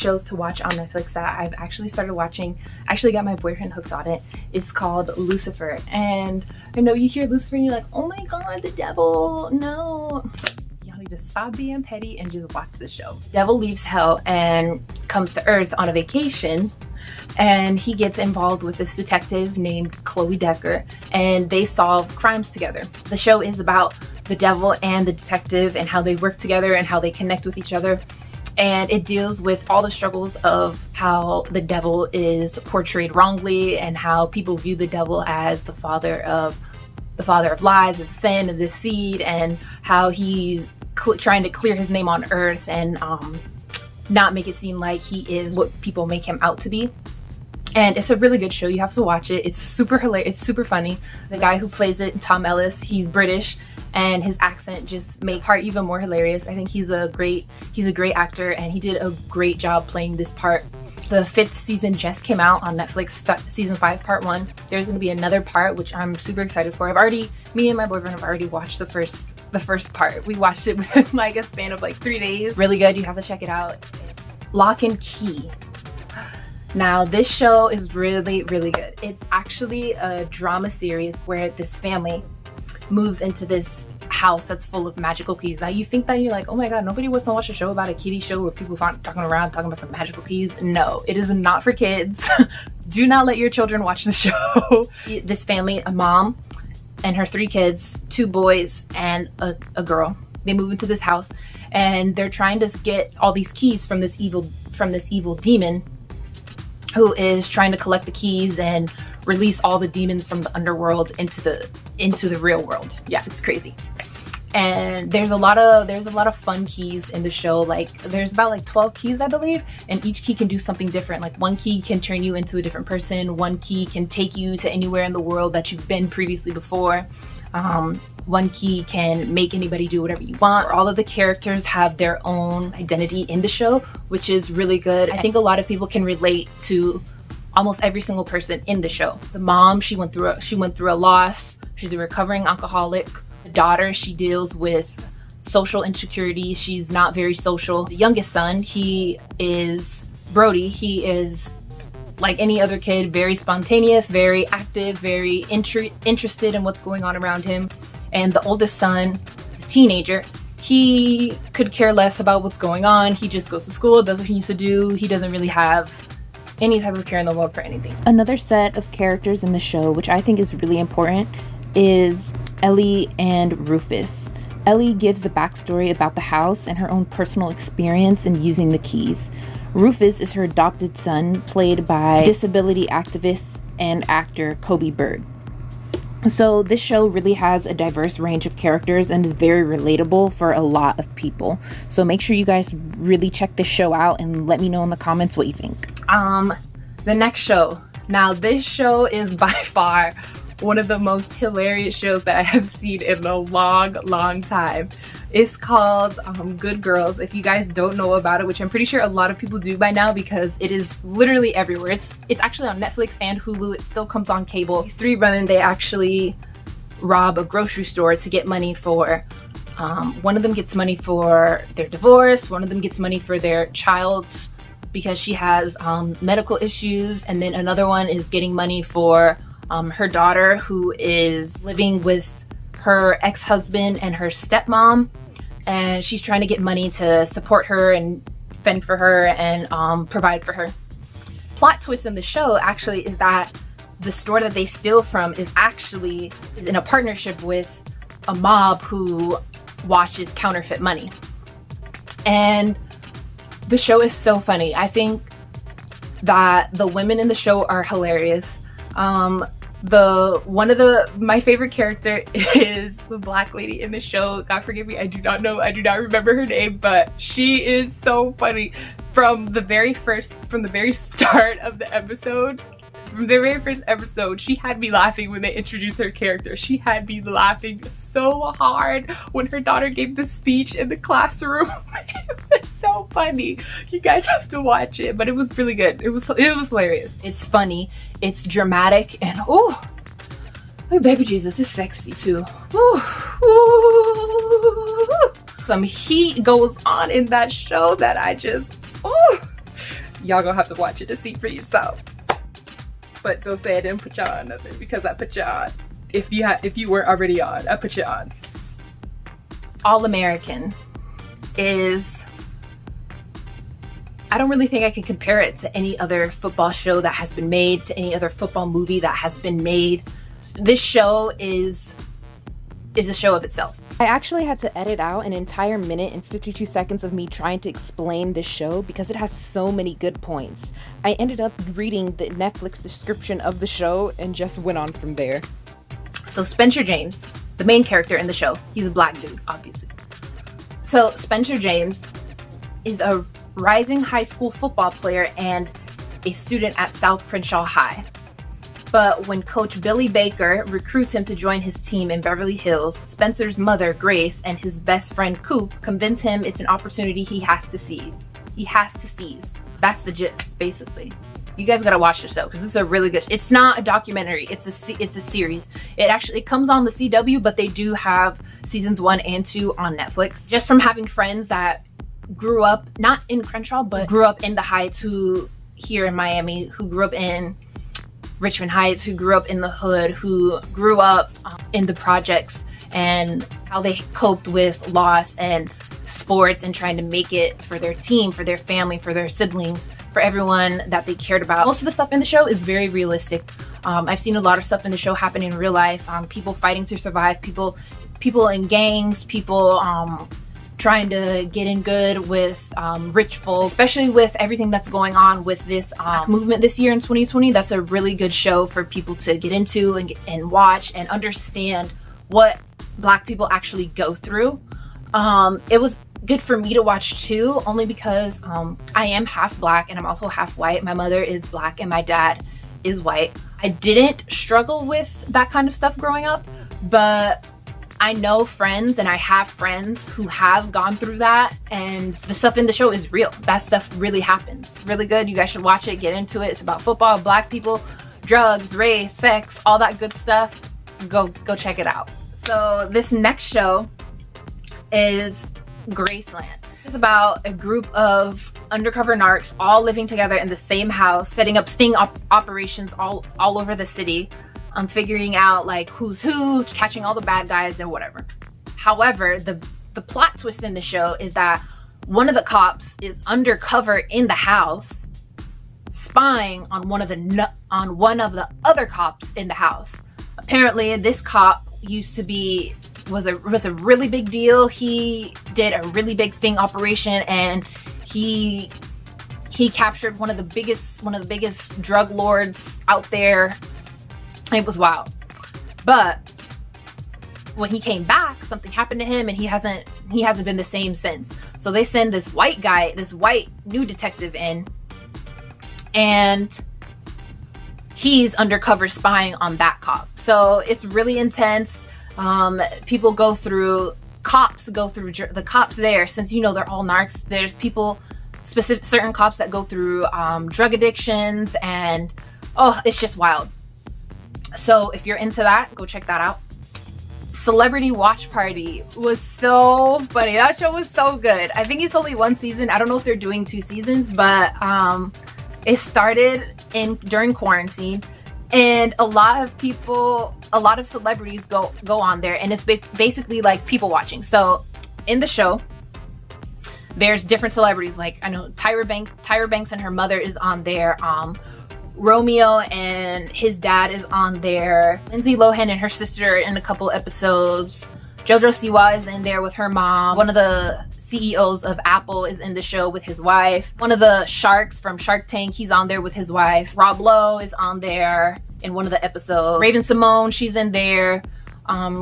shows to watch on Netflix that I've actually started watching. I actually got my boyfriend hooked on it. It's called Lucifer. And I know you hear Lucifer and you're like, oh my god, the devil. No. Y'all need to stop being petty and just watch the show. Devil leaves hell and comes to earth on a vacation. And he gets involved with this detective named Chloe Decker, and they solve crimes together. The show is about the devil and the detective and how they work together and how they connect with each other. And it deals with all the struggles of how the devil is portrayed wrongly and how people view the devil as the father of lies and sin and deceit, and how he's trying to clear his name on earth and not make it seem like he is what people make him out to be. And it's a really good show. You have to watch it. It's super hilarious. It's super funny. The guy who plays it, Tom Ellis, he's British, and his accent just makes part even more hilarious. I think he's a great actor, and he did a great job playing this part. The 5th season just came out on Netflix, season 5, part 1. There's going to be another part, which I'm super excited for. Me and my boyfriend have already watched the first part. We watched it within like a span of like 3 days. Really good. You have to check it out. Lock and Key. Now this show is really good. It's actually a drama series where this family moves into this house that's full of magical keys. Now you think that you're like, oh my god, nobody wants to watch a show about a kiddie show where people talking about some magical keys. No, it is not for kids. Do not let your children watch the show. This family, a mom and her 3 kids, 2 boys and a girl, they move into this house and they're trying to get all these keys from this evil demon who is trying to collect the keys and release all the demons from the underworld into the real world. Yeah, it's crazy. And there's a lot of fun keys in the show. Like there's about like 12 keys, I believe, and each key can do something different. Like one key can turn you into a different person, one key can take you to anywhere in the world that you've been previously before. One key can make anybody do whatever you want. All of the characters have their own identity in the show, which is really good. I think a lot of people can relate to almost every single person in the show. The mom, she went through a loss. She's a recovering alcoholic. The daughter, she deals with social insecurity. She's not very social. The youngest son, he is Brody. He is like any other kid, very spontaneous, very active, very interested in what's going on around him. And the oldest son, the teenager, he could care less about what's going on. He just goes to school, does what he needs to do. He doesn't really have any type of care in the world for anything. Another set of characters in the show, which I think is really important, is Ellie and Rufus. Ellie gives the backstory about the house and her own personal experience in using the keys. Rufus is her adopted son, played by disability activist and actor Kobe Bird. So this show really has a diverse range of characters and is very relatable for a lot of people. So make sure you guys really check this show out and let me know in the comments what you think. The next show. Now this show is by far one of the most hilarious shows that I have seen in a long time. It's called Good Girls. If you guys don't know about it, which I'm pretty sure a lot of people do by now because it is literally everywhere. It's actually on Netflix and Hulu. It still comes on cable. These 3 women, they actually rob a grocery store to get money for, one of them gets money for their divorce, one of them gets money for their child because she has medical issues, and then another one is getting money for her daughter who is living with her ex-husband and her stepmom, and she's trying to get money to support her and fend for her and provide for her. Plot twist in the show actually is that the store that they steal from is in a partnership with a mob who washes counterfeit money. And the show is so funny. I think that the women in the show are hilarious. My favorite character is the black lady in the show. God forgive me, I do not remember her name, but she is so funny. From the very start of the episode, from the very first episode, she had me laughing when they introduced her character. She had me laughing so hard when her daughter gave the speech in the classroom. It was so funny. You guys have to watch it, but it was really good. It was hilarious. It's funny, it's dramatic, and oh, my baby Jesus is sexy too. Ooh, ooh. Some heat goes on in that show that I just, ooh. y'all gonna have to watch it to see for yourself. But don't say I didn't put y'all on nothing, because I put y'all on. If you weren't already on, I put you on. All American is, I don't really think I can compare it to any other football show that has been made, to any other football movie that has been made. This show is a show of itself. I actually had to edit out an entire minute and 52 seconds of me trying to explain this show because it has so many good points. I ended up reading the Netflix description of the show and just went on from there. So Spencer James, the main character in the show, he's a black dude, obviously. So Spencer James is a rising high school football player and a student at South Crenshaw High. But when Coach Billy Baker recruits him to join his team in Beverly Hills, Spencer's mother, Grace, and his best friend, Coop, convince him it's an opportunity he has to seize. He has to seize. That's the gist, basically. You guys gotta watch the show because this is a really good. It's not a documentary. It's a series. It comes on the CW, but they do have seasons 1 and 2 on Netflix. Just from having friends that grew up not in Crenshaw, but grew up in the Heights, who here in Miami, who grew up in Richmond Heights, who grew up in the hood, who grew up in the projects, and how they coped with loss and sports and trying to make it for their team, for their family, for their siblings, for everyone that they cared about. Most of the stuff in the show is very realistic. I've seen a lot of stuff in the show happen in real life. People fighting to survive, people in gangs, people trying to get in good with rich folk, especially with everything that's going on with this movement this year in 2020. That's a really good show for people to get into and watch and understand what Black people actually go through. It was good for me to watch too, only because I am half Black and I'm also half white. My mother is Black and my dad is white. I didn't struggle with that kind of stuff growing up, but I know friends and I have friends who have gone through that, and the stuff in the show is real. That stuff really happens. It's really good. You guys should watch it, get into it. It's about football, Black people, drugs, race, sex, all that good stuff. Go check it out. So this next show is Graceland. It's about a group of undercover narcs all living together in the same house, setting up sting operations all over the city. Figuring out like who's who, catching all the bad guys and whatever. However, the plot twist in the show is that one of the cops is undercover in the house, spying on one of the other cops in the house. Apparently, this cop was a really big deal. He did a really big sting operation, and he captured one of the biggest drug lords out there. It was wild. But when he came back, something happened to him, and he hasn't been the same since. So they send this white guy, this white new detective in, and he's undercover spying on that cop. So it's really intense. People go through, the cops there, since you know they're all narcs, there's certain cops that go through drug addictions, and oh, it's just wild. So if you're into that, go check that out. Celebrity Watch Party was so funny. That show was so good. I think it's only 1 season. I don't know if they're doing 2 seasons, but it started during quarantine, and a lot of celebrities go on there, and it's basically like people watching. So in the show, there's different celebrities. Like I know Tyra Banks and her mother is on there. Romeo and his dad is on there. Lindsay Lohan and her sister in a couple episodes. Jojo Siwa is in there with her mom. One of the CEOs of Apple is in the show with his wife. One of the sharks from Shark Tank, he's on there with his wife. Rob Lowe is on there in one of the episodes. Raven Simone, she's in there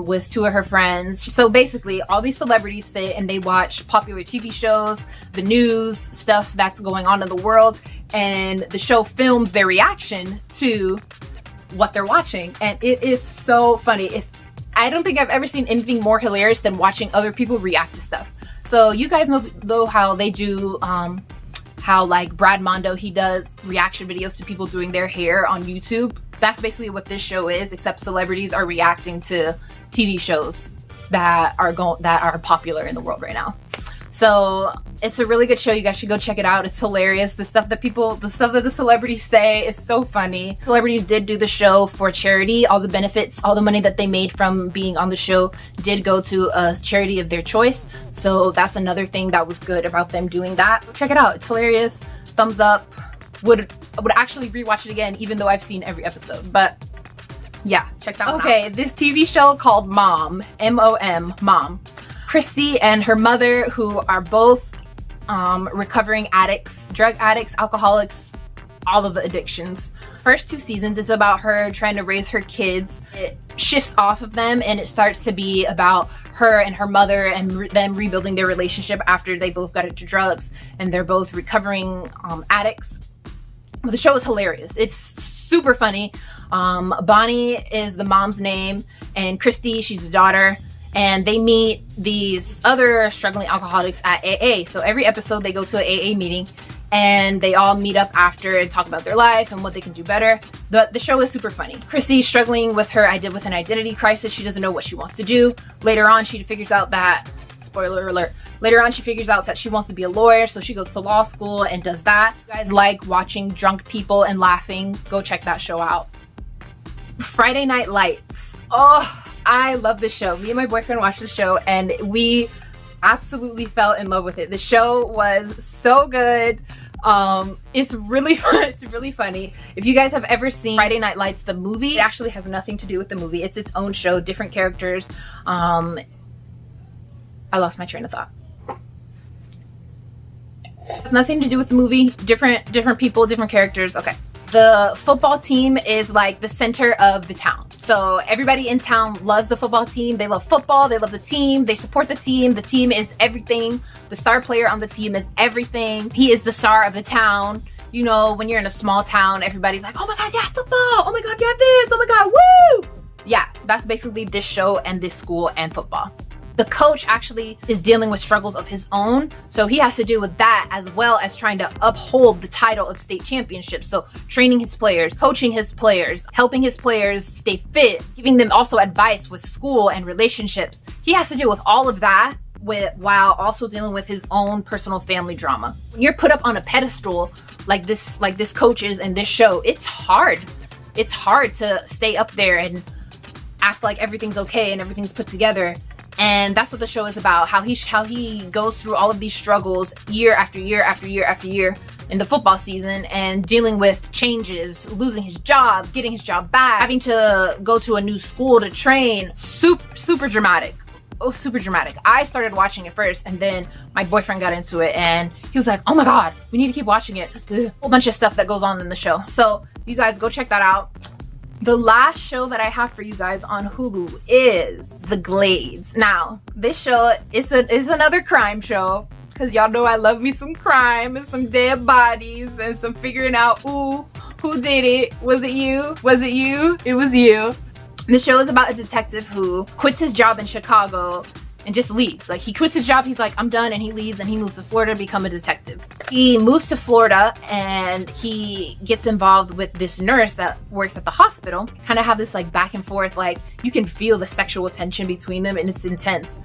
with 2 of her friends. So basically, all these celebrities sit and they watch popular TV shows, the news, stuff that's going on in the world, and the show films their reaction to what they're watching, and it is so funny. I don't think I've ever seen anything more hilarious than watching other people react to stuff. So you guys know how they do, how like Brad Mondo, he does reaction videos to people doing their hair on YouTube. That's basically what this show is, except celebrities are reacting to TV shows that are popular in the world right now. So it's a really good show. You guys should go check it out. It's hilarious. The stuff that the celebrities say is so funny. Celebrities did do the show for charity. All the benefits, all the money that they made from being on the show did go to a charity of their choice. So that's another thing that was good about them doing that. Check it out. It's hilarious. Thumbs up. I would actually rewatch it again, even though I've seen every episode. But yeah, check that one out. Okay, this TV show called Mom, M-O-M, Mom. Christy and her mother, who are both recovering addicts, drug addicts, alcoholics, all of the addictions. First 2 seasons, it's about her trying to raise her kids. It shifts off of them and it starts to be about her and her mother and them rebuilding their relationship after they both got into drugs and they're both recovering addicts. The show is hilarious. It's super funny. Bonnie is the mom's name and Christy, she's the daughter. And they meet these other struggling alcoholics at AA. So every episode they go to an AA meeting and they all meet up after and talk about their life and what they can do better. The show is super funny. Christy's struggling with an identity crisis. She doesn't know what she wants to do. Later on, she figures out that, spoiler alert, later on she figures out that she wants to be a lawyer. So she goes to law school and does that. If you guys like watching drunk people and laughing, go check that show out. Friday Night Lights. Oh, I love this show. Me and my boyfriend watched the show and we absolutely fell in love with it. The show was so good. It's really fun. It's really funny. If you guys have ever seen Friday Night Lights, the movie, it actually has nothing to do with the movie. It's its own show, different characters. I lost my train of thought. It has nothing to do with the movie. Different people, different characters. Okay. The football team is like the center of the town. So everybody in town loves the football team. They love football. They love the team. They support the team. The team is everything. The star player on the team is everything. He is the star of the town. You know, when you're in a small town, everybody's like, oh my God, yeah, football. Oh my God, yeah, this. Oh my God, woo. Yeah, that's basically this show and this school and football. The coach actually is dealing with struggles of his own. So he has to deal with that as well as trying to uphold the title of state championships. So training his players, coaching his players, helping his players stay fit, giving them also advice with school and relationships. He has to deal with all of that while also dealing with his own personal family drama. When you're put up on a pedestal like this coach is in this show, it's hard. It's hard to stay up there and act like everything's okay and everything's put together. And that's what the show is about, how he goes through all of these struggles year after year after year after year in the football season and dealing with changes, losing his job, getting his job back, having to go to a new school to train. Super dramatic. Oh, super dramatic. I started watching it first and then my boyfriend got into it and he was like, oh my God, we need to keep watching it. A whole bunch of stuff that goes on in the show. So you guys go check that out. The last show that I have for you guys on Hulu is The Glades. Now, this show is another crime show because y'all know I love me some crime and some dead bodies and some figuring out, ooh, who did it? Was it you? Was it you? It was you. The show is about a detective who quits his job in Chicago and just leaves. Like, he quits his job, he's like, I'm done, and he leaves and he moves to Florida to become a detective. He moves to Florida and he gets involved with this nurse that works at the hospital. Kind of have this like back and forth, like you can feel the sexual tension between them and it's intense.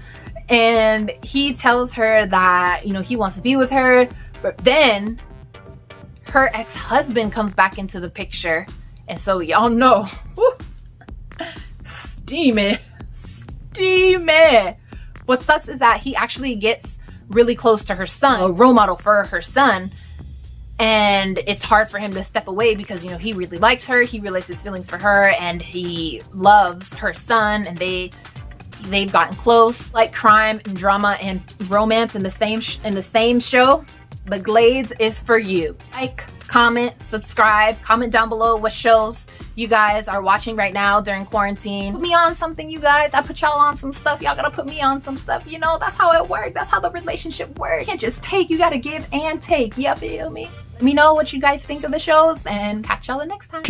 And he tells her that, you know, he wants to be with her, but then her ex-husband comes back into the picture. And so y'all know, whoo, steamy. What sucks is that he actually gets really close to her son, a role model for her son, and it's hard for him to step away because, you know, he really likes her, he realizes his feelings for her, and he loves her son, and they've gotten close. Like crime and drama and romance in the same show, The Glades is for you. Like, comment, subscribe, comment down below what shows you guys are watching right now during quarantine. Put me on something, you guys. I put y'all on some stuff. Y'all gotta put me on some stuff. You know, that's how it works. That's how the relationship works. You can't just take. You gotta give and take. You feel me? Let me know what you guys think of the shows and catch y'all the next time.